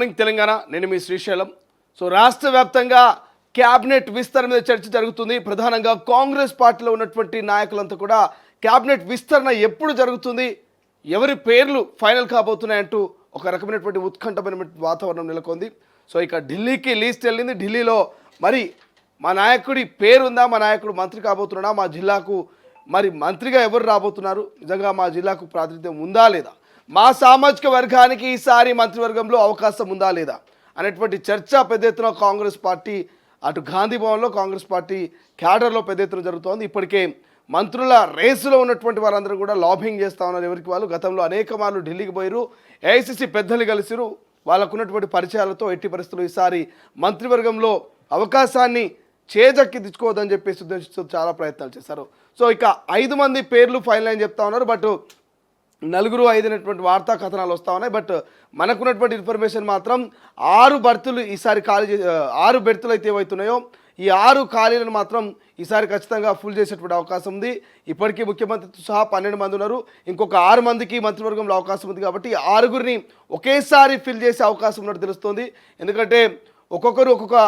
Morning Telangana, నేను మీ Srisailam. So రాష్ట్ర వ్యాప్తంగా క్యాబినెట్ విస్తరణ మీద చర్చ జరుగుతుంది. ప్రధానంగా కాంగ్రెస్ పార్టీలో ఉన్నటువంటి నాయకులంతా కూడా క్యాబినెట్ విస్తరణ ఎప్పుడు జరుగుతుంది, ఎవరి పేర్లు ఫైనల్ కాబోతున్నాయంటూ ఒక రకమైనటువంటి ఉత్కంఠమైన వాతావరణం నెలకొంది. సో ఇక ఢిల్లీకి లీస్ట్ వెళ్ళింది. ఢిల్లీలో మరి మా నాయకుడి పేరుందా, మా నాయకుడు మంత్రి కాబోతున్నాడా, మా జిల్లాకు మరి మంత్రిగా ఎవరు రాబోతున్నారు, నిజంగా మా జిల్లాకు ప్రాతినిధ్యం ఉందా లేదా, మా సామాజిక వర్గానికి ఈసారి మంత్రివర్గంలో అవకాశం ఉందా లేదా అనేటువంటి చర్చ పెద్ద ఎత్తున కాంగ్రెస్ పార్టీ అటు గాంధీ భవన్లో కాంగ్రెస్ పార్టీ క్యాడర్లో పెద్ద ఎత్తున జరుగుతోంది. ఇప్పటికే మంత్రుల రేసులో ఉన్నటువంటి వారందరూ కూడా లాబింగ్ చేస్తూ ఉన్నారు. ఎవరికి వాళ్ళు గతంలో అనేక మార్లు ఢిల్లీకి పోయారు, ఏఐసిసి పెద్దలు కలిసిరు. వాళ్ళకు ఉన్నటువంటి పరిచయాలతో ఎట్టి పరిస్థితులు ఈసారి మంత్రివర్గంలో అవకాశాన్ని చేజక్కించుకోవద్దని చెప్పేసి ఉద్దేశిస్తూ చాలా ప్రయత్నాలు చేశారు. సో ఇక 5 మంది పేర్లు ఫైనల్ అని చెప్తా ఉన్నారు. బట్ 4, 5 అనేటువంటి వార్తా కథనాలు వస్తూ ఉన్నాయి. బట్ మనకున్నటువంటి ఇన్ఫర్మేషన్ మాత్రం 6 బర్తులు ఈసారి ఖాళీ 6 బెర్తులు అయితే ఏవైతున్నాయో ఈ 6 ఖాళీలను మాత్రం ఈసారి ఖచ్చితంగా ఫుల్ చేసేటువంటి అవకాశం ఉంది. ఇప్పటికీ ముఖ్యమంత్రితో సహా 12 మంది ఉన్నారు. ఇంకొక 6 మందికి మంత్రివర్గంలో అవకాశం ఉంది. కాబట్టి 6గురిని ఒకేసారి ఫిల్ చేసే అవకాశం ఉన్నట్టు తెలుస్తుంది. ఎందుకంటే ఒక్కొక్కరు ఒక్కొక్క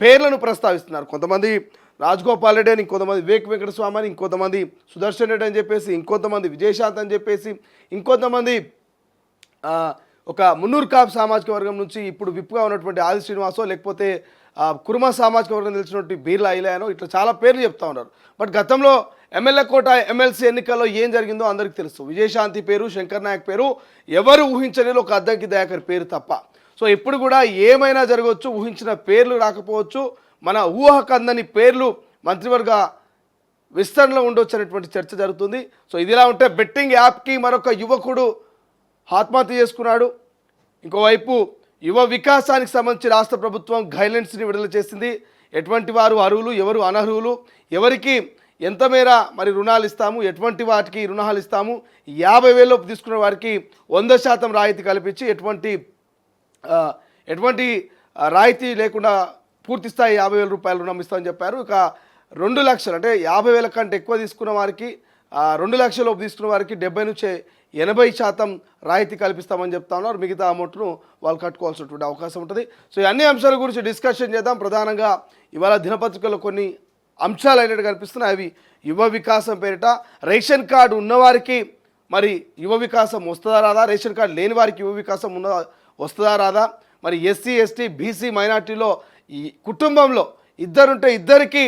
పేర్లను ప్రస్తావిస్తున్నారు. కొంతమంది రాజగోపాల్ రెడ్డి అని, ఇంకొంతమంది వివేక్ వెంకటస్వామి అని, ఇంకొంతమంది సుదర్శన్ రెడ్డి అని చెప్పేసి, ఇంకొంతమంది విజయశాంత్ అని చెప్పేసి, ఇంకొంతమంది ఒక మున్నూరు కాపు సామాజిక వర్గం నుంచి ఇప్పుడు విప్పుగా ఉన్నటువంటి ఆది శ్రీనివాసో, లేకపోతే కుర్మా సామాజిక వర్గం తెలిసినటువంటి బీర్లా ఐలానో, ఇట్లా చాలా పేర్లు చెప్తా ఉన్నారు. బట్ గతంలో ఎమ్మెల్యే కోట ఎమ్మెల్సీ ఎన్నికల్లో ఏం జరిగిందో అందరికీ తెలుసు. విజయశాంతి పేరు, శంకర్ నాయక్ పేరు ఎవరు ఊహించలేదు, ఒక అద్దంకి దయాకర్ పేరు తప్ప. సో ఇప్పుడు కూడా ఏమైనా జరగవచ్చు, ఊహించిన పేర్లు రాకపోవచ్చు, మన ఊహకు అందని పేర్లు మంత్రివర్గ విస్తరణలో ఉండొచ్చు అనేటువంటి చర్చ జరుగుతుంది. సో ఇదిలా ఉంటే బెట్టింగ్ యాప్కి మరొక యువకుడు ఆత్మహత్య చేసుకున్నాడు. ఇంకోవైపు యువ వికాసానికి సంబంధించి రాష్ట్ర ప్రభుత్వం గైడ్లైన్స్ని విడుదల చేసింది. ఎటువంటి వారు అర్హులు, ఎవరు అనర్హులు, ఎవరికి ఎంత మేర మరి రుణాలు ఇస్తాము, ఎటువంటి వాటికి రుణాలు ఇస్తాము, 50,000 లోపు తీసుకున్న వారికి 100% రాయితీ కల్పించి ఎటువంటి రాయితీ లేకుండా పూర్తి స్థాయి 50,000 రూపాయలు రుణం ఇస్తామని చెప్పారు. ఇక 2 లక్షలు అంటే 50,000 కంటే ఎక్కువ తీసుకున్న వారికి 2 లక్షల లోపు తీసుకున్న వారికి 70 నుంచి 80% రాయితీ కల్పిస్తామని చెప్తా ఉన్నారు. మిగతా అమౌంట్ను వాళ్ళు కట్టుకోవాల్సినటువంటి అవకాశం ఉంటుంది. సో ఈ అన్ని అంశాల గురించి డిస్కషన్ చేద్దాం. ప్రధానంగా ఇవాళ దినపత్రికల్లో కొన్ని అంశాలు అయినట్టు కనిపిస్తున్నాయి. అవి యువ వికాసం పేరిట రేషన్ కార్డు ఉన్నవారికి మరి యువ వికాసం వస్తుందా రాదా, రేషన్ కార్డు లేని వారికి యువ వికాసం వస్తుందా రాదా, మరి ఎస్సీ, ఎస్టీ, బీసీ, మైనార్టీలో ఈ కుటుంబంలో ఇద్దరుంటే ఇద్దరికి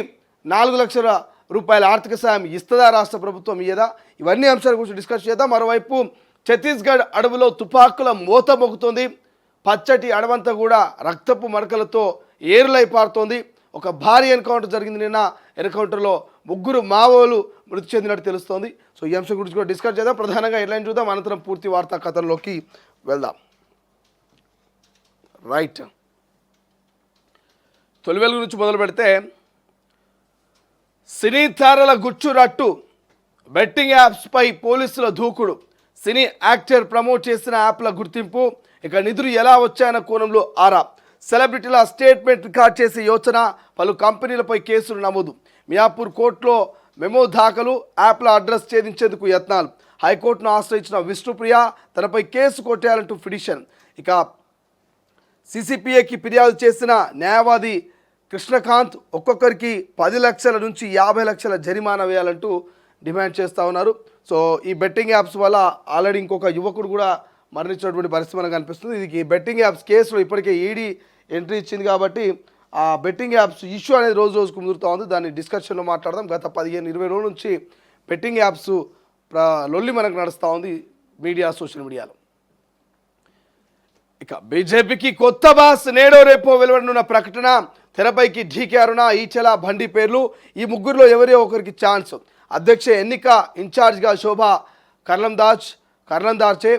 4 లక్షల రూపాయల ఆర్థిక సాయం ఇస్తుందా రాష్ట్ర ప్రభుత్వం ఇయ్యదా, ఇవన్నీ అంశాల గురించి డిస్కస్ చేద్దాం. మరోవైపు ఛత్తీస్గఢ్ అడవులో తుపాకుల మోత మోగుతోంది. పచ్చటి అడవంతా కూడా రక్తపు మరకలతో ఏరులై పారుతోంది. ఒక భారీ ఎన్కౌంటర్ జరిగింది నిన్న. ఎన్కౌంటర్లో 3 మావోలు మృతి చెందినట్టు తెలుస్తోంది. సో ఈ అంశం గురించి కూడా డిస్కస్ చేద్దాం. ప్రధానంగా హెడ్లైన్ చూద్దాం, అనంతరం పూర్తి వార్తా కథల్లోకి వెళ్దాం. రైట్, తొలి వెలుగు నుంచి మొదలు పెడితే సినీ తారల గుచ్చురట్టు, బెట్టింగ్ యాప్స్పై పోలీసుల దూకుడు, సినీ యాక్టర్ ప్రమోట్ చేసిన యాప్ల గుర్తింపు, ఇక నిధులు ఎలా వచ్చాయన్న కోణంలో ఆరా, సెలబ్రిటీల స్టేట్మెంట్ రికార్డ్ చేసే యోచన, పలు కంపెనీలపై కేసులు నమోదు, మియాపూర్ కోర్టులో మెమో దాఖలు, యాప్ల అడ్రస్ ఛేదించేందుకు యత్నాలు, హైకోర్టును ఆశ్రయించిన విష్ణుప్రియ తనపై కేసు కొట్టేయాలంటూ పిటిషన్, ఇక సిసిపిఐకి ఫిర్యాదు చేసిన న్యాయవాది కృష్ణకాంత్ ఒక్కొక్కరికి 10 లక్షల నుంచి 50 లక్షల జరిమానా వేయాలంటూ డిమాండ్ చేస్తూ ఉన్నారు. సో ఈ బెట్టింగ్ యాప్స్ వల్ల ఆల్రెడీ ఇంకొక యువకుడు కూడా మరణించినటువంటి పరిస్థితి మనకు కనిపిస్తుంది. ఇది బెట్టింగ్ యాప్స్ కేసులో ఇప్పటికే ఈడీ ఎంట్రీ ఇచ్చింది కాబట్టి ఆ బెట్టింగ్ యాప్స్ ఇష్యూ అనేది రోజు రోజుకు ముదురుతూ ఉంది. దాన్ని డిస్కషన్లో మాట్లాడదాం. గత 15-20 రోజుల నుంచి బెట్టింగ్ యాప్స్ లొల్లి మనకు నడుస్తూ ఉంది మీడియా, సోషల్ మీడియాలో. ఇక బీజేపీకి కొత్త బాస్, నేడో రేపో వెలువడనున్న ప్రకటన, తెరపైకి డీకే అరుణ, ఈచెల, బండి పేర్లు, ఈ 3గురిలో ఎవరో ఒకరికి ఛాన్స్, అధ్యక్ష ఎన్నిక ఇన్ఛార్జ్గా శోభా కర్లందార్చే,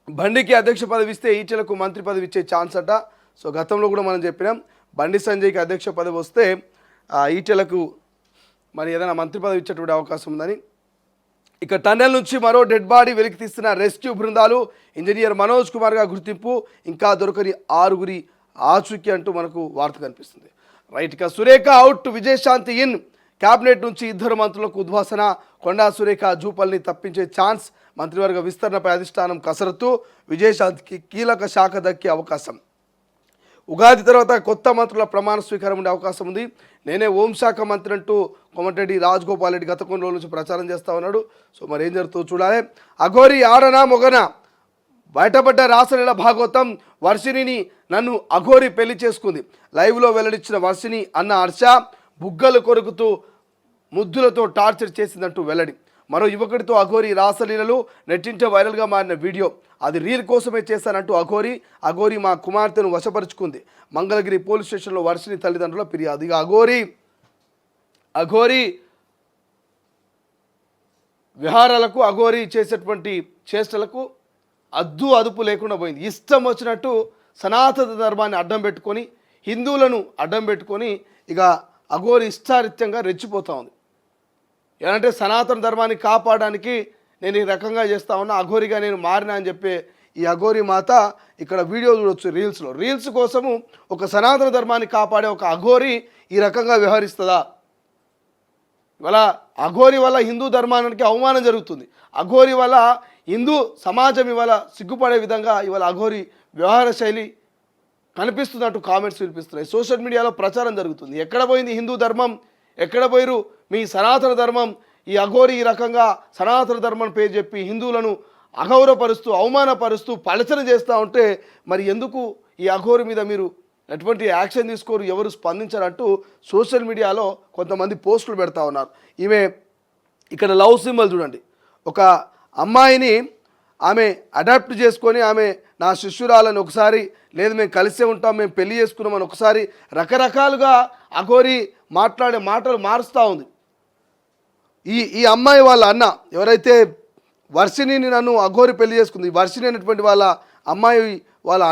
బండికి అధ్యక్ష పదవి ఇస్తే ఈచెలకు మంత్రి పదవి ఇచ్చే ఛాన్స్ అట. సో గతంలో కూడా మనం చెప్పినాం, బండి సంజయ్కి అధ్యక్ష పదవి వస్తే ఈచెలకు మరి ఏదైనా మంత్రి పదవి ఇచ్చేటువంటి అవకాశం ఉందని. ఇక టన్నెల్ నుంచి మరో డెడ్ బాడీ వెలికి తీస్తున్న రెస్క్యూ బృందాలు, ఇంజనీర్ మనోజ్ కుమార్గా గుర్తింపు, ఇంకా దొరకని 6గురి ఆచూకీ అంటూ మనకు వార్త కనిపిస్తుంది. రైట్, ఇక Surekha out, Vijayashanti in, cabinet నుంచి ఇద్దరు మంత్రులకు ఉద్వాసన, కొండా సురేఖ జూపల్ని తప్పించే ఛాన్స్, మంత్రివర్గ విస్తరణపై అధిష్టానం కసరత్తు, విజయశాంతికి కీలక శాఖ దక్కే అవకాశం. ఉగాది తర్వాత కొత్త మంత్రుల ప్రమాణ స్వీకారం ఉండే అవకాశం ఉంది. నేనే హోంశాఖ మంత్రి అంటూ కోమటిరెడ్డి రాజగోపాల్ రెడ్డి గత కొన్ని రోజుల నుంచి ప్రచారం చేస్తూ ఉన్నాడు. సో మరి ఏం జరుగుతుందో చూడాలి. అఘోరి ఆడనా మొగనా బయటపడ్డ రాసలీల భాగవతం. వర్షిణిని నన్ను అఘోరి పెళ్లి చేసుకుంది. లైవ్లో వెల్లడించిన వర్షిణి అన్న హర్ష బుగ్గలు కొరుకుతూ ముద్దులతో టార్చర్ చేసిందంటూ వెల్లడి. మరో యువకుడితో అఘోరి రాసలీలలు నెట్టింట వైరల్గా మారిన వీడియో. అది రీల్ కోసమే చేశానంటూ అఘోరి మా కుమార్తెను వశపరుచుకుంది. మంగళగిరి పోలీస్ స్టేషన్లో వర్షిణి తల్లిదండ్రుల ఫిర్యాదు. ఇక అఘోరి విహారాలకు, అఘోరి చేసేటువంటి చేష్టలకు అదుపు లేకుండా పోయింది. ఇష్టం వచ్చినట్టు సనాతన ధర్మాన్ని అడ్డం పెట్టుకొని, హిందువులను అడ్డం పెట్టుకొని ఇక అఘోరి ఇష్టారీత్యంగా రెచ్చిపోతూ ఉంది. ఏంటంటే సనాతన ధర్మాన్ని కాపాడడానికి నేను ఈ రకంగా చేస్తా ఉన్నా, అఘోరిగా నేను మారినా అని చెప్పి ఈ అఘోరి మాత ఇక్కడ వీడియో చూడొచ్చు రీల్స్ కోసము ఒక సనాతన ధర్మాన్ని కాపాడే ఒక అఘోరి ఈ రకంగా వ్యవహరిస్తుందా? ఇవాళ అఘోరి వల్ల హిందూ ధర్మానికి అవమానం జరుగుతుంది. అఘోరి వల్ల హిందూ సమాజం ఇవాళ సిగ్గుపడే విధంగా ఇవాళ అఘోరి వ్యవహార శైలి కనిపిస్తున్నట్టు కామెంట్స్ వినిపిస్తున్నాయి. సోషల్ మీడియాలో ప్రచారం జరుగుతుంది. ఎక్కడ పోయింది హిందూ ధర్మం? ఎక్కడ పోయిరు మీ సనాతన ధర్మం? ఈ అఘోరి ఈ రకంగా సనాతన ధర్మం పేరు చెప్పి హిందువులను అగౌరవపరుస్తూ, అవమానపరుస్తూ, పలచన చేస్తూ ఉంటే మరి ఎందుకు ఈ అఘోరి మీద మీరు ఎటువంటి యాక్షన్ తీసుకోరు, ఎవరు స్పందించారంటూ సోషల్ మీడియాలో కొంతమంది పోస్టులు పెడతా ఉన్నారు. ఈమె ఇక్కడ లవ్ సింబల్ చూడండి. ఒక అమ్మాయిని ఆమె అడాప్ట్ చేసుకొని ఆమె నా శిష్యురాలని ఒకసారి, లేదు మేము కలిసే ఉంటాం, మేము పెళ్లి చేసుకున్నామని ఒకసారి రకరకాలుగా అఘోరి మాట్లాడే మాటలు మారుస్తూ ఉంది. ఈ అమ్మాయి వాళ్ళ అన్న ఎవరైతే వర్షిణిని నన్ను అఘోరి పెళ్లి చేసుకుంది, వర్షిణి అనేటువంటి వాళ్ళ అమ్మాయి వాళ్ళ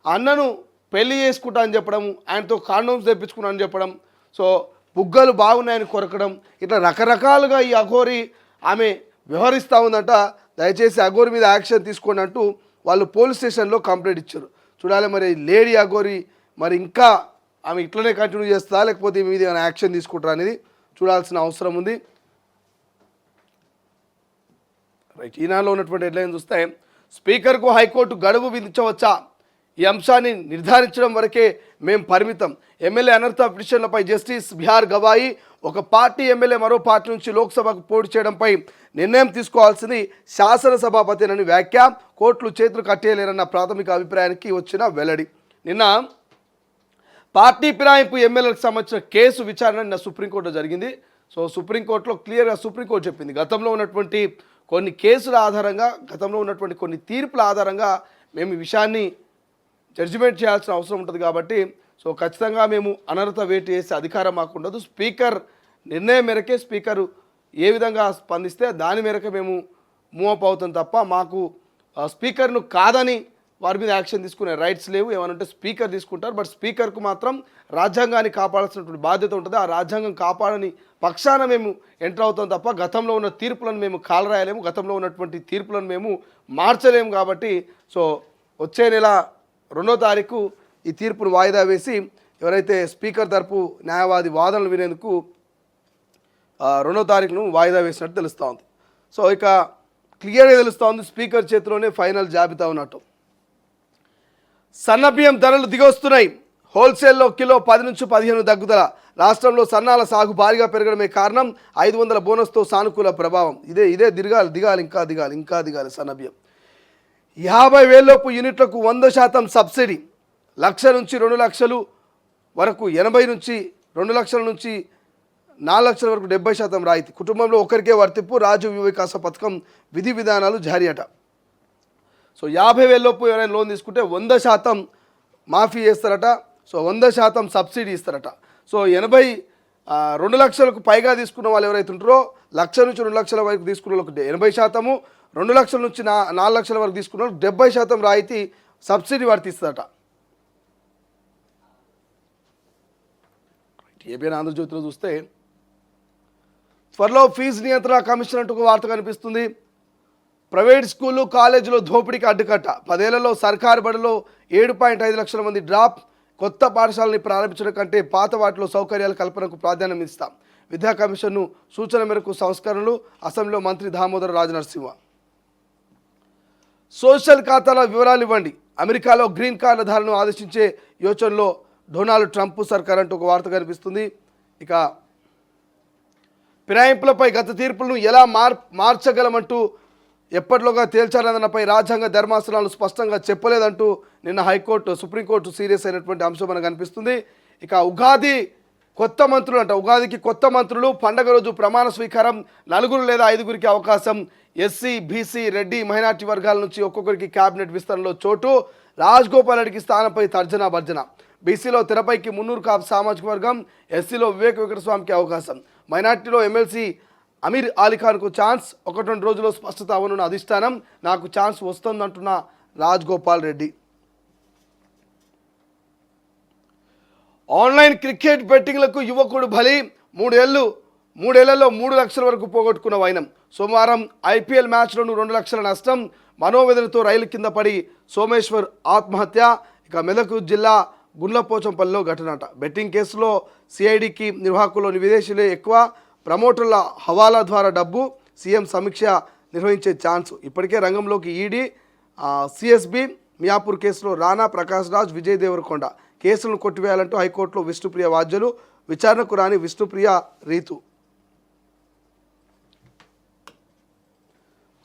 అన్నను పెళ్లి చేసుకుంటా అని చెప్పడం, ఆయనతో కాండోమ్స్ తెప్పించుకున్నా అని చెప్పడం, సో బుగ్గలు బాగున్నాయని కొరకడం, ఇట్లా రకరకాలుగా ఈ అఘోరి ఆమె వ్యవహరిస్తూ ఉందంట. దయచేసి అఘోరి మీద యాక్షన్ తీసుకోండి అంటూ వాళ్ళు పోలీస్ స్టేషన్లో కంప్లైంట్ ఇచ్చారు. చూడాలి మరి లేడీ అఘోరి మరి ఇంకా ఆమె ఇట్లనే కంటిన్యూ చేస్తుందా, లేకపోతే మీద ఏమైనా యాక్షన్ తీసుకుంటారా అనేది చూడాల్సిన అవసరం ఉంది. రైట్, ఈనాడులో ఉన్నటువంటి హెడ్లైన్ చూస్తే స్పీకర్కు హైకోర్టు గడువు విధించవచ్చా? ఈ అంశాన్ని నిర్ధారించడం వరకే మేం పరిమితం. ఎమ్మెల్యే అనర్హత పిటిషన్లపై జస్టిస్ బిహార్ గవాయి. ఒక పార్టీ ఎమ్మెల్యే మరో పార్టీ నుంచి లోక్సభకు పోటీ చేయడంపై నిర్ణయం తీసుకోవాల్సింది శాసనసభాపతినని వ్యాఖ్య. కోర్టులు చేతులు కట్టేయలేరన్న ప్రాథమిక అభిప్రాయానికి వచ్చిన వెల్లడి. నిన్న పార్టీ ఫిరాయింపు ఎమ్మెల్యేలకు సంబంధించిన కేసు విచారణ నిన్న సుప్రీంకోర్టులో జరిగింది. సో సుప్రీంకోర్టులో క్లియర్గా సుప్రీంకోర్టు చెప్పింది, గతంలో ఉన్నటువంటి కొన్ని కేసుల ఆధారంగా, గతంలో ఉన్నటువంటి కొన్ని తీర్పుల ఆధారంగా మేము ఈ విషయాన్ని జడ్జిమెంట్ చేయాల్సిన అవసరం ఉంటుంది. కాబట్టి సో ఖచ్చితంగా మేము అనర్హత వేటు చేసే అధికారం మాకు ఉండదు. స్పీకర్ నిర్ణయం మేరకే స్పీకరు ఏ విధంగా స్పందిస్తే దాని మేరకే మేము మూవప్ అవుతాం తప్ప మాకు స్పీకర్ను కాదని వారి మీద యాక్షన్ తీసుకునే రైట్స్ లేవు. ఏమనంటే స్పీకర్ తీసుకుంటారు, బట్ స్పీకర్కు మాత్రం రాజ్యాంగాన్ని కాపాడాల్సినటువంటి బాధ్యత ఉంటుంది. ఆ రాజ్యాంగం కాపాడని పక్షాన మేము ఎంటర్ అవుతాం తప్ప గతంలో ఉన్న తీర్పులను మేము కాలరాయలేము, గతంలో ఉన్నటువంటి తీర్పులను మేము మార్చలేము. కాబట్టి సో వచ్చే నెల 2వ తారీఖు ఈ తీర్పును వాయిదా వేసి ఎవరైతే స్పీకర్ తరపు న్యాయవాది వాదనలు వినేందుకు 2వ తారీఖును వాయిదా వేసినట్టు తెలుస్తూ ఉంది. సో ఇక క్లియర్గా తెలుస్తూ ఉంది స్పీకర్ చేతిలోనే ఫైనల్ జాబితా ఉన్నట్టు. సన్నబియ్యం ధరలు దిగొస్తున్నాయి. హోల్సేల్లో కిలో 10 నుంచి 15 తగ్గుదల. రాష్ట్రంలో సన్నాల సాగు భారీగా పెరగడమే కారణం. 500 బోనస్తో సానుకూల ప్రభావం. ఇదే దిగాలి ఇంకా దిగాలి సన్నబియ్యం. 50,000 లోపు యూనిట్లకు 100% సబ్సిడీ. 1,00,000 నుంచి 2 లక్షలు వరకు 80 నుంచి 2 లక్షల నుంచి 4 లక్షల వరకు 70% రాయితీ. కుటుంబంలో ఒకరికే వర్తింపు. రాజీవ్ యువ వికాస పథకం విధి విధానాలు జారీ అట. సో 50,000 లోపు ఎవరైనా లోన్ తీసుకుంటే 100% మాఫీ చేస్తారట. సో 100% సబ్సిడీ ఇస్తారట. సో 2 లక్షలకు పైగా తీసుకున్న వాళ్ళు ఎవరైతే ఉంటారో 1,00,000 నుంచి 2 లక్షల వరకు తీసుకున్న వాళ్ళకి 80%, 2 లక్షల నుంచి 4 లక్షల వరకు తీసుకున్న వాళ్ళకి 70% రాయితీ సబ్సిడీ వర్తిస్తుందట. ఏబిఎన్ ఆంధ్రజ్యోతిలో చూస్తే త్వరలో ఫీజు నియంత్రణ కమిషన్ అంటూ ఒక వార్త కనిపిస్తుంది. ప్రైవేట్ స్కూళ్ళు కాలేజీలో దోపిడీకి అడ్డుకట్ట. 10 ఏళ్లలో సర్కారు బడిలో 7.5 లక్షల మంది డ్రాప్. కొత్త పాఠశాలని ప్రారంభించడం కంటే పాత వాటిలో సౌకర్యాల కల్పనకు ప్రాధాన్యం ఇస్తాం. విద్యా కమిషన్ను సూచన మేరకు సంస్కరణలు. అసెంబ్లీలో మంత్రి దామోదర రాజనరసింహ. సోషల్ ఖాతాల వివరాలు ఇవ్వండి, అమెరికాలో గ్రీన్ కార్డుల ధారణను ఆదేశించే యోచనలో డొనాల్డ్ ట్రంప్ సర్కార్ అంటూ ఒక వార్త కనిపిస్తుంది. ఇక ఫిరాయింపులపై గత తీర్పులను ఎలా మార్చగలమంటూ ఎప్పటిలోగా తేల్చాలన్నపై రాజ్యాంగ ధర్మాసనాలు స్పష్టంగా చెప్పలేదంటూ నిన్న సుప్రీంకోర్టు సీరియస్ అయినటువంటి అంశం మనకు కనిపిస్తుంది. ఇక ఉగాదికి కొత్త మంత్రులు, పండగ రోజు ప్రమాణ స్వీకారం, 4 లేదా 5 అవకాశం. ఎస్సీ, బీసీ, రెడ్డి, మైనార్టీ వర్గాల నుంచి ఒక్కొక్కరికి క్యాబినెట్ విస్తరణలో చోటు. రాజగోపాల్ రెడ్డికి స్థానంపై తర్జన భర్జన. బీసీలో తెరపైకి మున్నూరు కాపు సామాజిక వర్గం, ఎస్సీలో వివేక వెంకటస్వామికి అవకాశం, మైనార్టీలో ఎమ్మెల్సీ అమీర్ అలీఖాన్కు ఛాన్స్. 1-2 రోజుల్లో స్పష్టత అవనున్న అధిష్టానం, నాకు ఛాన్స్ వస్తుందంటున్న రాజగోపాల్ రెడ్డి. ఆన్లైన్ క్రికెట్ బెట్టింగ్లకు యువకుడు బలి, 3 ఏళ్లలో 3 లక్షల వరకు పోగొట్టుకున్న వైనం. సోమవారం ఐపీఎల్ మ్యాచ్లోనూ 2 లక్షల నష్టం. మనోవేదనతో రైలు కింద పడి సోమేశ్వర్ ఆత్మహత్య. ఇక మెదక్ జిల్లా గుండ్లపోచంపల్లిలో ఘటనట. బెట్టింగ్ కేసులో సిఐడికి నిర్వాహకుల్లోని విదేశీయులే ఎక్కువ, ప్రమోటర్ల హవాలా ద్వారా డబ్బు. సీఎం సమీక్ష నిర్వహించే ఛాన్స్. ఇప్పటికే రంగంలోకి ఈడీ, సిఎస్బి. మియాపూర్ కేసులో రాణా ప్రకాష్ రాజ్, విజయ్ దేవరకొండ కేసులను కొట్టివేయాలంటూ హైకోర్టులో విష్ణుప్రియ వాద్యులు. విచారణకు రాని విష్ణుప్రియ రీతు.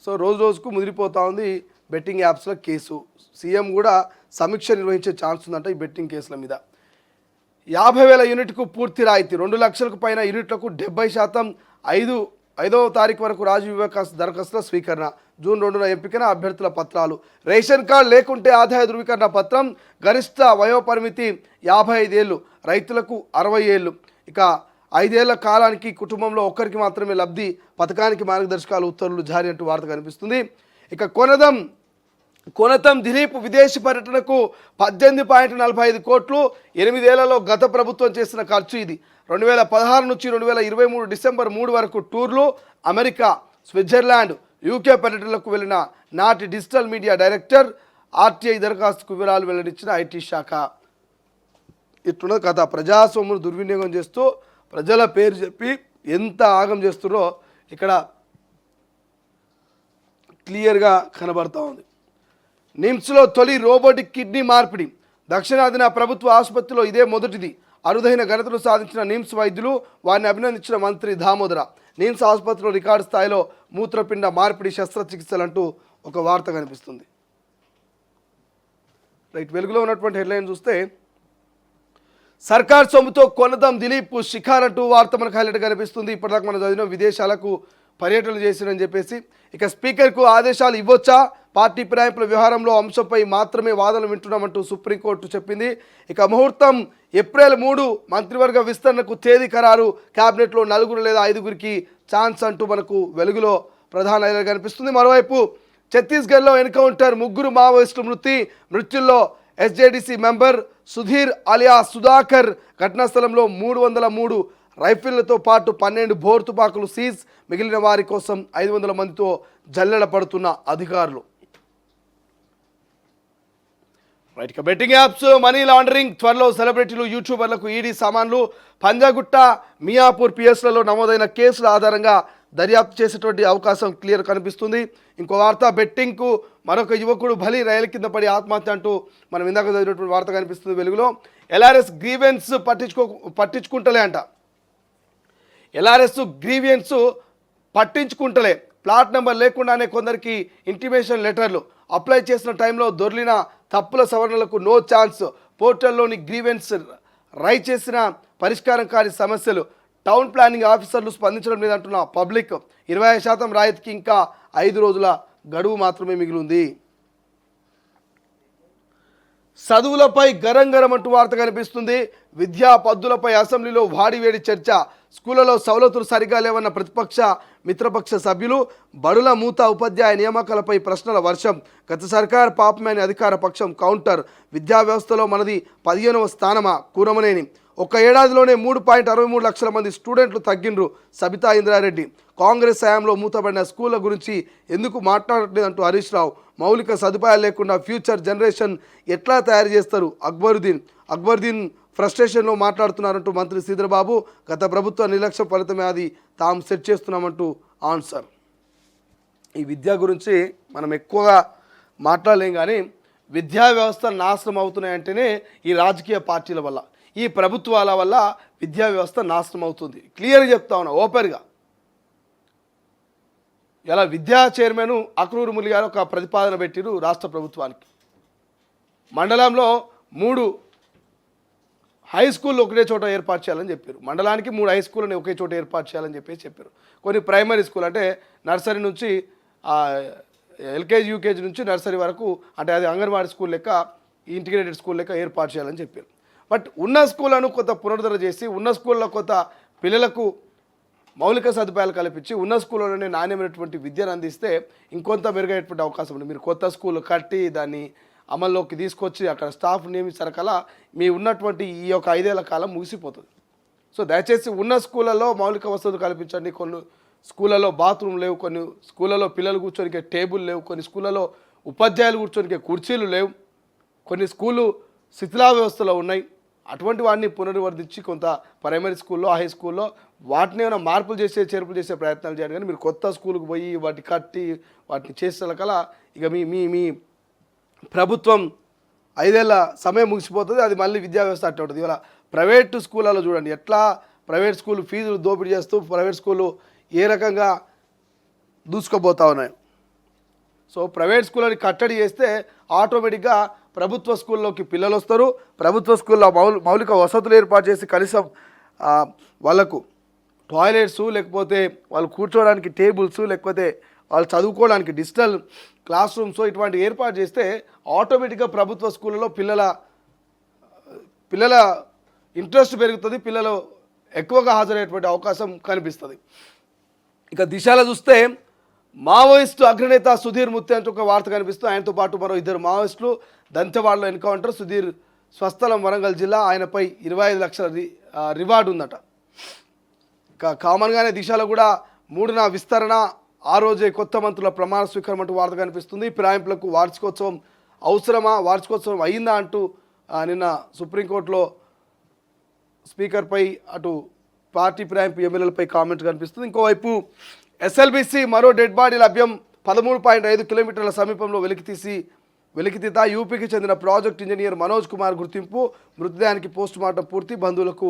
సో రోజుకు ముదిరిపోతూ ఉంది బెట్టింగ్ యాప్స్ల కేసు. సీఎం కూడా సమీక్ష నిర్వహించే ఛాన్స్ ఉందంట ఈ బెట్టింగ్ కేసుల మీద. 50,000 యూనిట్కు పూర్తి రాయితీ, 2 లక్షలకు పైన యూనిట్లకు 70%. 5వ తారీఖు వరకు రాజు వివేక దరఖాస్తుల స్వీకరణ. జూన్ 2న ఎంపికైన అభ్యర్థుల పత్రాలు. రేషన్ కార్డు లేకుంటే ఆదాయ ధృవీకరణ పత్రం. గరిష్ట వయోపరిమితి 55 ఏళ్ళు, రైతులకు 60 ఏళ్ళు. ఇక 5 ఏళ్ల కాలానికి కుటుంబంలో ఒక్కరికి మాత్రమే లబ్ధి. పథకానికి మార్గదర్శకాలు, ఉత్తర్వులు జారీ అంటూ వార్త కనిపిస్తుంది. ఇక కొనతం దిలీప్ విదేశీ పర్యటనకు 18.45 కోట్లు. 8 ఏళ్లలో గత ప్రభుత్వం చేసిన ఖర్చు ఇది. 2016 నుంచి 2023 డిసెంబర్ 3 వరకు టూర్లు. అమెరికా, స్విట్జర్లాండ్, యూకే పర్యటనలకు వెళ్ళిన నాటి డిజిటల్ మీడియా డైరెక్టర్. ఆర్టీఐ దరఖాస్తుకు వివరాలు వెల్లడించిన ఐటీ శాఖ. ఇట్లున్న కథ. ప్రజాస్వామ్యం దుర్వినియోగం చేస్తూ ప్రజల పేరు చెప్పి ఎంత ఆగం చేస్తున్నారో ఇక్కడ క్లియర్గా కనబడతా ఉంది. నిమ్స్లో తొలి రోబోటిక్ కిడ్నీ మార్పిడి. దక్షిణాదిన ప్రభుత్వ ఆసుపత్రిలో ఇదే మొదటిది. అరుదైన ఘనతను సాధించిన నిమ్స్ వైద్యులు, వారిని అభినందించిన మంత్రి దామోదర. నిమ్స్ ఆసుపత్రిలో రికార్డు స్థాయిలో మూత్రపిండ మార్పిడి శస్త్రచికిత్సలంటూ ఒక వార్త కనిపిస్తుంది. రైట్, వెలుగులో ఉన్నటువంటి హెడ్లైన్ చూస్తే సర్కార్ సొమ్ముతో కొనదాం దిలీప్ షికార్ అంటూ వార్త మనకు హైలైట్ కనిపిస్తుంది. ఇప్పటిదాకా మనం చదివిన విదేశాలకు పర్యటనలు చేసిరని చెప్పేసి. ఇక స్పీకర్కు ఆదేశాలు ఇవ్వొచ్చా? పార్టీ ఫిరాయింపుల వ్యవహారంలో అంశంపై మాత్రమే వాదనలు వింటున్నామంటూ సుప్రీంకోర్టు చెప్పింది. ఇక ముహూర్తం ఏప్రిల్ 3 మంత్రివర్గ విస్తరణకు తేదీ ఖరారు. క్యాబినెట్లో 4 లేదా 5 ఛాన్స్ అంటూ మనకు వెలుగులో ప్రధాన హైలైట్ కనిపిస్తుంది. మరోవైపు ఛత్తీస్గఢ్లో ఎన్కౌంటర్, 3 మావోయిస్టులు మృత్యుల్లో ఎస్జేడీసీ మెంబర్ సుధీర్ అలియా సుధాకర్. ఘటనా స్థలంలో 303 రైఫిళ్లతో పాటు 12 బోర్ తుపాకులు సీజ్. మిగిలిన వారి కోసం 500 మందితో జల్లెడ పడుతున్న అధికారులు. రైట్, ఇక బెట్టింగ్ యాప్స్, మనీ లాండరింగ్. త్వరలో సెలబ్రిటీలు, యూట్యూబర్లకు ఈడీ సామాన్లు. పంజాగుట్ట, మియాపూర్ పిఎస్లలో నమోదైన కేసుల ఆధారంగా దర్యాప్తు చేసేటువంటి అవకాశం క్లియర్ కనిపిస్తుంది. ఇంకో వార్త, బెట్టింగ్కు మరొక యువకుడు బలి, రైలు కింద పడి ఆత్మహత్య అంటూ మనం ఇందాక చదివినటువంటి వార్త కనిపిస్తుంది వెలుగులో. ఎల్ఆర్ఎస్ గ్రీవెన్స్ పట్టించుకుంటలే అంట. ఎల్ఆర్ఎస్ గ్రీవియన్స్ పట్టించుకుంటలే. ప్లాట్ నెంబర్ లేకుండానే కొందరికి ఇంటిమేషన్ లెటర్లు. అప్లై చేసిన టైంలో దొర్లిన తప్పుల సవరణలకు నో ఛాన్స్. పోర్టల్లోని గ్రీవెన్స్ రైజ్ చేసిన పరిష్కారం కాని సమస్యలు. టౌన్ ప్లానింగ్ ఆఫీసర్లు స్పందించడం లేదంటున్న పబ్లిక్. 25% రాయితీకి ఇంకా 5 రోజుల గడువు మాత్రమే మిగిలింది. చదువులపై గరం అంటూ వార్త కనిపిస్తుంది. విద్యా పద్ధతులపై అసెంబ్లీలో వాడివేడి చర్చ. స్కూళ్లలో సవలతులు సరిగా లేవన్న ప్రతిపక్ష మిత్రపక్ష సభ్యులు. బడుల మూత, ఉపాధ్యాయ నియామకాలపై ప్రశ్నల వర్షం. గత సర్కార్ పాపమే అని అధికార పక్షం కౌంటర్. విద్యా వ్యవస్థలో మనది 15వ స్థానమా? కూరమనేని. ఒక ఏడాదిలోనే 3.63 లక్షల మంది స్టూడెంట్లు తగ్గిండ్రు. సబితా ఇంద్రారెడ్డి. కాంగ్రెస్ హయాంలో మూతపడిన స్కూళ్ల గురించి ఎందుకు మాట్లాడలేదంటూ హరీష్ రావు. మౌలిక సదుపాయాలు లేకుండా ఫ్యూచర్ జనరేషన్ ఎట్లా తయారు చేస్తారు? అక్బరుద్దీన్ ఫ్రస్ట్రేషన్లో మాట్లాడుతున్నారంటూ మంత్రి శ్రీధర్బాబు. గత ప్రభుత్వ నిర్లక్ష్య ఫలితమే అది తాము సెట్ చేస్తున్నామంటూ ఆన్సర్. ఈ విద్య గురించి మనం ఎక్కువగా మాట్లాడలేం, కానీ విద్యా వ్యవస్థ నాశనం అవుతున్నాయంటేనే ఈ రాజకీయ పార్టీల వల్ల, ఈ ప్రభుత్వాల వల్ల విద్యా వ్యవస్థ నాశనం అవుతుంది. క్లియర్గా చెప్తా ఉన్నా, ఓపెన్గా. ఇలా విద్యా చైర్మన్ అక్రూరు మురళి గారు ఒక ప్రతిపాదన పెట్టిరు రాష్ట్ర ప్రభుత్వానికి. మండలంలో 3 హై స్కూళ్ళు ఒకే చోట ఏర్పాటు చేయాలని చెప్పారు. మండలానికి 3 హై స్కూళ్ళని ఒకే చోట ఏర్పాటు చేయాలని చెప్పారు. కొన్ని ప్రైమరీ స్కూల్ అంటే నర్సరీ నుంచి ఎల్కేజీ యూకేజీ నుంచి నర్సరీ వరకు, అంటే అది అంగన్వాడీ స్కూల్ లెక్క, ఇంటిగ్రేటెడ్ స్కూల్ లెక్క ఏర్పాటు చేయాలని చెప్పారు. బట్ ఉన్న స్కూళ్ళను కొంత పునరుద్ధరణ చేసి, ఉన్న స్కూళ్ళలో కొంత పిల్లలకు మౌలిక సదుపాయాలు కల్పించి, ఉన్న స్కూళ్ళలోనే నాణ్యమైనటువంటి విద్యను అందిస్తే ఇంకొంత మెరుగైనటువంటి అవకాశం ఉంది. మీరు కొత్త స్కూల్ కట్టి దాన్ని అమల్లోకి తీసుకొచ్చి అక్కడ స్టాఫ్ నియమించరకలా మీ ఉన్నటువంటి ఈ యొక్క 5 ఏళ్ల కాలం ముగిసిపోతుంది. సో దయచేసి ఉన్న స్కూళ్ళలో మౌలిక వసతులు కల్పించండి. కొన్ని స్కూళ్ళలో బాత్రూమ్ లేవు, కొన్ని స్కూళ్ళలో పిల్లలు కూర్చోనికే టేబుల్ లేవు, కొన్ని స్కూళ్ళలో ఉపాధ్యాయులు కూర్చోనికే కుర్చీలు లేవు, కొన్ని స్కూళ్ళు శిథిలా వ్యవస్థలో ఉన్నాయి. అటువంటి వాటిని పునరుద్ధరించి కొంత ప్రైమరీ స్కూల్లో, హై స్కూల్లో వాటిని ఏమైనా మార్పులు చేర్పులు చేసే ప్రయత్నాలు చేయండి. కానీ మీరు కొత్త స్కూల్కి పోయి వాటిని కట్టి వాటిని చేసేకలా ఇక మీ మీ మీ ప్రభుత్వం 5 ఏళ్ల సమయం ముగిసిపోతుంది. అది మళ్ళీ విద్యా వ్యవస్థ అట్టే ఉంటుంది. ఇవాళ ప్రైవేటు స్కూళ్ళలో చూడండి ఎట్లా ప్రైవేట్ స్కూల్ ఫీజులు దోపిడీ చేస్తూ ప్రైవేట్ స్కూళ్ళు ఏ రకంగా దూసుకుపోతా ఉన్నాయి. సో ప్రైవేట్ స్కూళ్ళని కట్టడి చేస్తే ఆటోమేటిక్గా ప్రభుత్వ స్కూల్లోకి పిల్లలు వస్తారు. ప్రభుత్వ స్కూల్లో మౌలిక వసతులు ఏర్పాటు చేసి కనీసం వాళ్ళకు టాయిలెట్స్, లేకపోతే వాళ్ళు కూర్చోవడానికి టేబుల్స్, లేకపోతే వాళ్ళు చదువుకోవడానికి డిజిటల్ క్లాస్ రూమ్స్ ఇటువంటి ఏర్పాటు చేస్తే ఆటోమేటిక్గా ప్రభుత్వ స్కూళ్ళలో పిల్లల ఇంట్రెస్ట్ పెరుగుతుంది, పిల్లలు ఎక్కువగా హాజరయ్యేటువంటి అవకాశం కనిపిస్తుంది. ఇక దిశలో చూస్తే మావోయిస్టు అగ్రనేత సుధీర్ ముత్తే అంటూ ఒక వార్త కనిపిస్తూ, ఆయనతో పాటు మరో 2 మావోయిస్టులు దంతెవాడలో ఎన్కౌంటర్. సుధీర్ స్వస్థలం వరంగల్ జిల్లా, ఆయనపై 25 లక్షల రివార్డు ఉందట. ఇక కామన్గానే దిశలో కూడా 3వ విస్తరణ, ఆ రోజే కొత్త మంత్రుల ప్రమాణ స్వీకారం అంటూ వార్త కనిపిస్తుంది. ఫిరాయింపులకు వార్షికోత్సవం అవసరమా, వార్షికోత్సవం అయిందా అంటూ నిన్న సుప్రీంకోర్టులో స్పీకర్పై అటు పార్టీ ఫిరాయింపు ఎమ్మెల్యేలపై కామెంట్ కనిపిస్తుంది. ఇంకోవైపు ఎస్ఎల్బిసి మరో డెడ్ బాడీ లభ్యం. 13.5 కిలోమీటర్ల సమీపంలో వెలికితీత. యూపీకి చెందిన ప్రాజెక్ట్ ఇంజనీర్ మనోజ్ కుమార్ గుర్తింపు. మృతదేహానికి పోస్ట్ మార్టం పూర్తి, బంధువులకు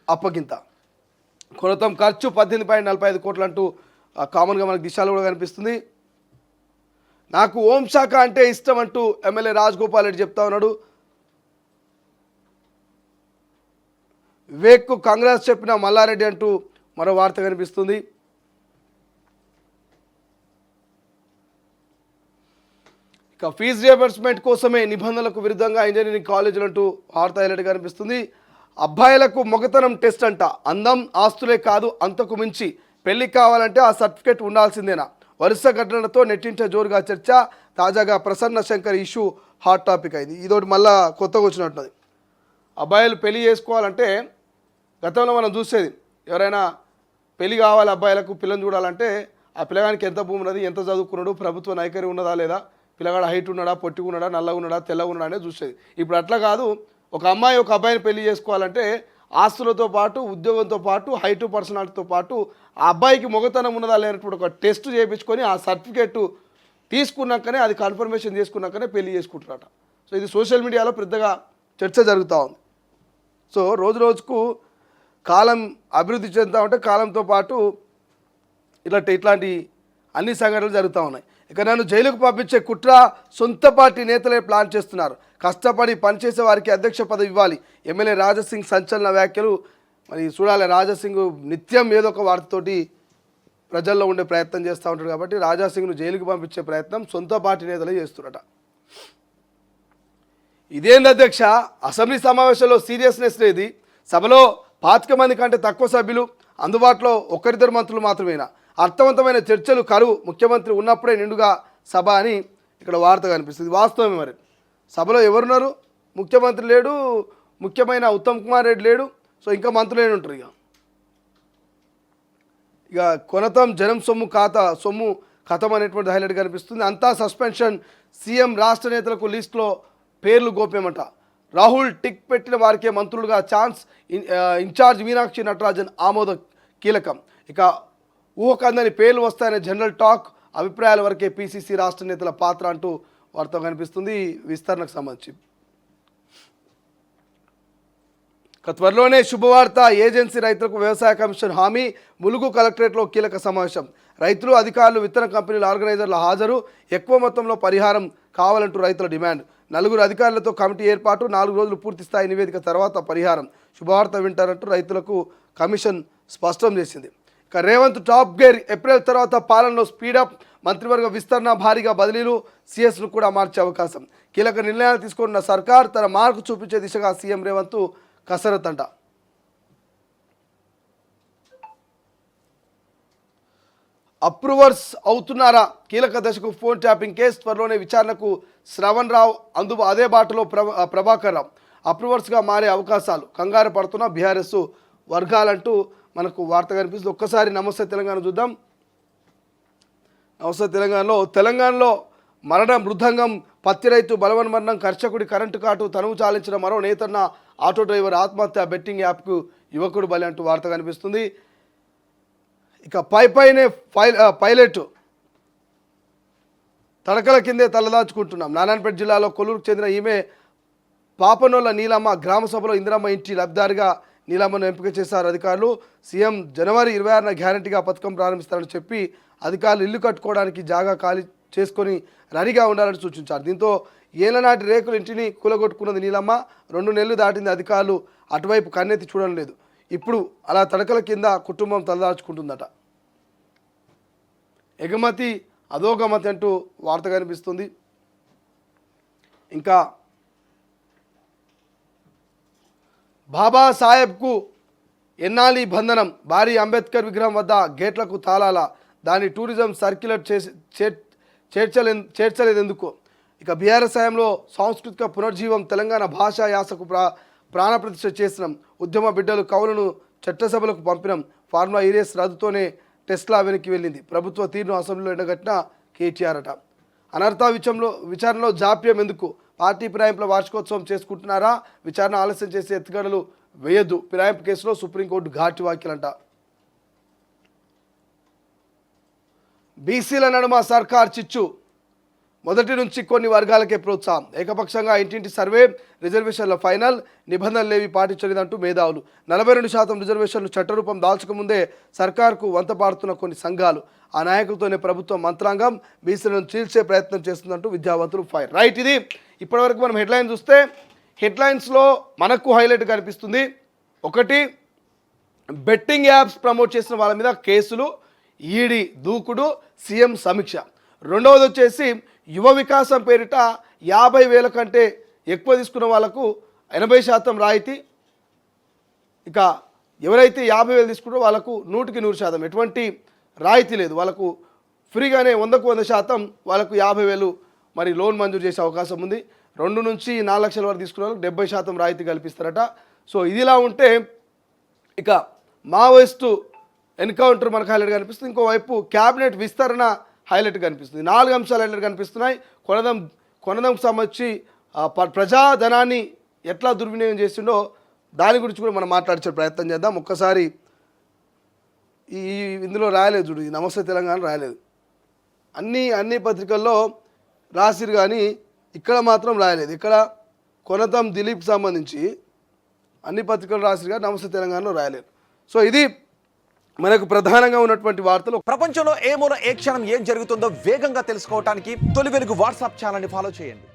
అప్పగింత. కొనతం ఖర్చు 18.45 కోట్లు అంటూ కామన్గా మనకు దిశలో కూడా కనిపిస్తుంది. నాకు హోంశాఖ అంటే ఇష్టం అంటూ ఎమ్మెల్యే రాజగోపాల్ రెడ్డి చెప్తా ఉన్నాడు. వివేక్కు కాంగ్రెస్ చెప్పిన మల్లారెడ్డి అంటూ మరో వార్త కనిపిస్తుంది. ఇక ఫీజు రియంబర్స్మెంట్ కోసమే నిబంధనలకు విరుద్ధంగా ఇంజనీరింగ్ కాలేజీలు అంటూ వార్త హైలైట్ కనిపిస్తుంది. అబ్బాయిలకు మొగతనం టెస్ట్ అంట. అందం ఆస్తులే కాదు, అంతకు మించి పెళ్లి కావాలంటే ఆ సర్టిఫికేట్ ఉండాల్సిందేనా? వరుస ఘటనలతో నెట్టింట జోరుగా చర్చ. తాజాగా Prasanna Shankar issue hot topic అయింది. ఇదోటి మళ్ళా కొత్తగా వచ్చినట్టున్నది. అబ్బాయిలు పెళ్లి చేసుకోవాలంటే గతంలో మనం చూసేది, ఎవరైనా పెళ్లి కావాలి అబ్బాయిలకు, పిల్లని చూడాలంటే ఆ పిల్లగానికి ఎంత భూమి ఉన్నది, ఎంత చదువుకున్నాడు, ప్రభుత్వ నైకర్యం ఉన్నదా లేదా, పిల్లగాడు హైట్ ఉన్నాడా, పొట్టిగా ఉన్నాడా, నల్లగా ఉన్నాడా, తెల్లగా ఉన్నాడా అనేది చూసేది. ఇప్పుడు అట్లా కాదు. ఒక అమ్మాయి ఒక అబ్బాయిని పెళ్లి చేసుకోవాలంటే ఆస్తులతో పాటు, ఉద్యోగంతో పాటు, హైటు పర్సనాలిటీతో పాటు ఆ అబ్బాయికి మొగతనం ఉన్నదా లేనప్పుడు ఒక టెస్ట్ చేయించుకొని ఆ సర్టిఫికేట్ తీసుకున్నాకనే, అది కన్ఫర్మేషన్ చేసుకున్నాకనే పెళ్లి చేసుకుంటారట. సో ఇది సోషల్ మీడియాలో పెద్దగా చర్చ జరుగుతూ ఉంది. సో రోజు రోజుకు కాలం అభివృద్ధి చెందుతూ ఉంటే కాలంతో పాటు ఇట్లాంటి అన్ని సంఘటనలు జరుగుతూ ఉన్నాయి. ఇక నన్ను జైలుకు పంపించే కుట్ర సొంత పార్టీ నేతలే ప్లాన్ చేస్తున్నారు. కష్టపడి పనిచేసే వారికి అధ్యక్ష పదవి ఇవ్వాలి. ఎమ్మెల్యే రాజాసింగ్ సంచలన వ్యాఖ్యలు. మరి చూడాలి, రాజాసింగ్ నిత్యం ఏదో ఒక వార్తతోటి ప్రజల్లో ఉండే ప్రయత్నం చేస్తూ ఉంటాడు. కాబట్టి రాజాసింగ్ను జైలుకు పంపించే ప్రయత్నం సొంత పార్టీ నేతలే చేస్తున్నట. ఇదేంది అధ్యక్ష, అసెంబ్లీ సమావేశంలో సీరియస్నెస్ లేదు. సభలో 25 మంది కంటే తక్కువ సభ్యులు, అందుబాటులో 1-2 మంత్రులు మాత్రమేనా? అర్థవంతమైన చర్చలు కరువు. ముఖ్యమంత్రి ఉన్నప్పుడే నిండుగా సభ అని ఇక్కడ వార్త కనిపిస్తుంది. వాస్తవమే. మరి సభలో ఎవరున్నారు? ముఖ్యమంత్రి లేడు, ముఖ్యమైన ఉత్తమ్ కుమార్ రెడ్డి లేడు. సో ఇంకా మంత్రులు ఏమి ఉంటారు? ఇక కొనతం జనం సొమ్ము కథం అనేటువంటి హైలైట్ కనిపిస్తుంది. అంతా సస్పెన్షన్. సీఎం రాష్ట్ర నేతలకు లిస్టులో పేర్లు గోప్యమట. రాహుల్ టిక్ పెట్టిన వారికే మంత్రులుగా ఛాన్స్, ఇన్ఛార్జ్ మీనాక్షి నటరాజన్ ఆమోదం కీలకం. ఇక ఊహకందని పేర్లు వస్తాయనే జనరల్ టాక్, అభిప్రాయాల వరకే పీసీసీ రాష్ట్ర నేతల పాత్ర అంటూ వార్త కనిపిస్తుంది విస్తరణకు సంబంధించి. త్వరలోనే శుభవార్త, ఏజెన్సీ రైతులకు వ్యవసాయ కమిషన్ హామీ, ములుగు కలెక్టరేట్లో కీలక సమావేశం. రైతులు, అధికారులు, విత్తన కంపెనీల ఆర్గనైజర్ల హాజరు, ఎక్కువ మొత్తంలో పరిహారం కావాలంటూ రైతుల డిమాండ్. 4 అధికారులతో కమిటీ ఏర్పాటు, 4 రోజులు పూర్తి స్థాయి నివేదిక తర్వాత పరిహారం. శుభవార్త వింటారంటూ రైతులకు కమిషన్ స్పష్టం చేసింది. ఇక రేవంత్ టాప్ గేర్, ఏప్రిల్ తర్వాత పాలనలో స్పీడప్, మంత్రివర్గ విస్తరణ, భారీగా బదిలీలు, సీఎస్ను కూడా మార్చే అవకాశం. కీలక నిర్ణయాలు తీసుకున్న సర్కార్ తన మార్కు చూపించే దిశగా సీఎం రేవంత్ కసరత్ అంట. అప్రూవర్స్ అవుతున్నారా? కీలక దశకు ఫోన్ ట్యాపింగ్ కేసు, త్వరలోనే విచారణకు శ్రవణ్ రావు అదే బాటలో ప్రభాకర్ రావు అప్రూవర్స్గా మారే అవకాశాలు. కంగారు పడుతున్న బీఆర్ఎస్ వర్గాలంటూ మనకు వార్త కనిపిస్తుంది. ఒక్కసారి నమస్తే తెలంగాణ చూద్దాం. నమస్తే తెలంగాణలో మరణ మృదంగం, పత్తి రైతు బలవన్మరణం, కర్షకుడి కరెంటు కాటు, తనువు చాలించిన మరో నేతన్న ఆటో డ్రైవర్ ఆత్మహత్య, బెట్టింగ్ యాప్కు యువకుడు బలి అంటూ వార్త కనిపిస్తుంది. ఇక పైనే పైలట్ తడకల కిందే తలదాచుకుంటున్నాం. నారాయణపేట జిల్లాలో కొల్లూరుకు చెందిన ఈమె పాపనోళ్ళ నీలమ్మ. గ్రామ సభలో ఇందిరమ్మ ఇంటి లబ్ధిదారిగా నీలమ్మను ఎంపిక చేశారు అధికారులు. సీఎం జనవరి 26న గ్యారంటీగా పథకం ప్రారంభిస్తారని చెప్పి అధికారులు ఇల్లు కట్టుకోవడానికి జాగా ఖాళీ చేసుకొని రెడీగా ఉండాలని సూచించారు. దీంతో ఏళ్లనాటి రేకులు ఇంటిని కూలగొట్టుకున్నది నీలమ్మ. 2 నెలలు దాటింది, అధికారులు అటువైపు కన్నెత్తి చూడడం లేదు. ఇప్పుడు అలా తడకల కింద కుటుంబం తలదాచుకుంటుందట. ఎగమతి అధోగమతి అంటూ వార్త కనిపిస్తుంది. ఇంకా బాబాసాహెబ్కు ఎన్నాలి బంధనం, భారీ అంబేద్కర్ విగ్రహం వద్ద గేట్లకు తాళాల, దాని టూరిజం సర్క్యులర్ చేర్చలేదెందుకు? ఇక బీఆర్ఎస్ హయాంలో సాంస్కృతిక పునర్జీవం, తెలంగాణ భాషా యాసకు ప్రాణప్రతిష్ఠ చేసినాం. ఉద్యమ బిడ్డలు కవులను చట్టసభలకు పంపినాం. ఫార్ములా ఈరేస్ రద్దుతోనే టెస్లా వెనక్కి వెళ్ళింది. ప్రభుత్వ తీరును అసెంబ్లీలో ఎండగట్టిన కేటీఆర్ అట. అనర్హత విచారణలో జాప్యం ఎందుకు? పార్టీ ఫిరాయింపుల వార్షికోత్సవం చేసుకుంటున్నారా? విచారణ ఆలస్యం చేసి ఎత్తుగడలు వేయొద్దు. ఫిరాయింపు కేసులో సుప్రీంకోర్టు ఘాటి వ్యాఖ్యలంట. బీసీల నడుమ సర్కార్ చిచ్చు, మొదటి నుంచి కొన్ని వర్గాలకే ప్రోత్సాహం. ఏకపక్షంగా ఇంటింటి సర్వే, రిజర్వేషన్ల ఫైనల్, నిబంధనలేవి పాటించలేదంటూ మేధావులు. 42% రిజర్వేషన్లు చట్టరూపం దాల్చకముందే సర్కార్కు వంతపాడుతున్న కొన్ని సంఘాలు. ఆ నాయకులతోనే ప్రభుత్వం మంత్రాంగం బీసీలను చీల్చే ప్రయత్నం చేస్తుందంటూ విద్యావంతులు ఫైర్. రైట్, ఇది ఇప్పటివరకు మనం హెడ్లైన్ చూస్తే హెడ్లైన్స్లో మనకు హైలైట్ కనిపిస్తుంది. ఒకటి, బెట్టింగ్ యాప్స్ ప్రమోట్ చేసిన వాళ్ళ మీద కేసులు, ఈడీ దూకుడు, సీఎం సమీక్ష. రెండవది వచ్చేసి యువ వికాసం పేరిట 50,000 కంటే ఎక్కువ తీసుకున్న వాళ్ళకు 80% రాయితీ. ఇక ఎవరైతే 50,000 తీసుకున్నారో వాళ్ళకు 100% ఎటువంటి రాయితీ లేదు. వాళ్ళకు ఫ్రీగానే 100కు 100% వాళ్ళకు 50,000 మరి లోన్ మంజూరు చేసే అవకాశం ఉంది. 2 నుంచి 4 లక్షల వరకు తీసుకున్న వాళ్ళకి 70% రాయితీ కల్పిస్తారట. సో ఇదిలా ఉంటే ఇక మావోయిస్టు ఎన్కౌంటర్ మనకు హైలైట్ కనిపిస్తుంది. ఇంకోవైపు క్యాబినెట్ విస్తరణ హైలైట్ కనిపిస్తుంది. 4 అంశాలు హైలైట్ కనిపిస్తున్నాయి. కొనదంకు సంబంధించి ప్రజాధనాన్ని ఎట్లా దుర్వినియోగం చేసిండో దాని గురించి కూడా మనం మాట్లాడించే ప్రయత్నం చేద్దాం. ఒక్కసారి ఇందులో రాయలేదు చూడు, ఈ నమస్తే తెలంగాణ రాయలేదు. అన్ని పత్రికల్లో రాసిరు కానీ ఇక్కడ మాత్రం రాయలేదు. ఇక్కడ కొనతం దిలీప్ సంబంధించి అన్ని పత్రికలు రాసిరు కానీ నమస్తే తెలంగాణలో రాయలేదు. సో ఇది మనకు ప్రధానంగా ఉన్నటువంటి వార్తలు. ప్రపంచంలో ఏ మూల ఏ క్షణం ఏం జరుగుతుందో వేగంగా తెలుసుకోవడానికి తొలి వెలుగు వాట్సాప్ ఛానల్ని ఫాలో చేయండి.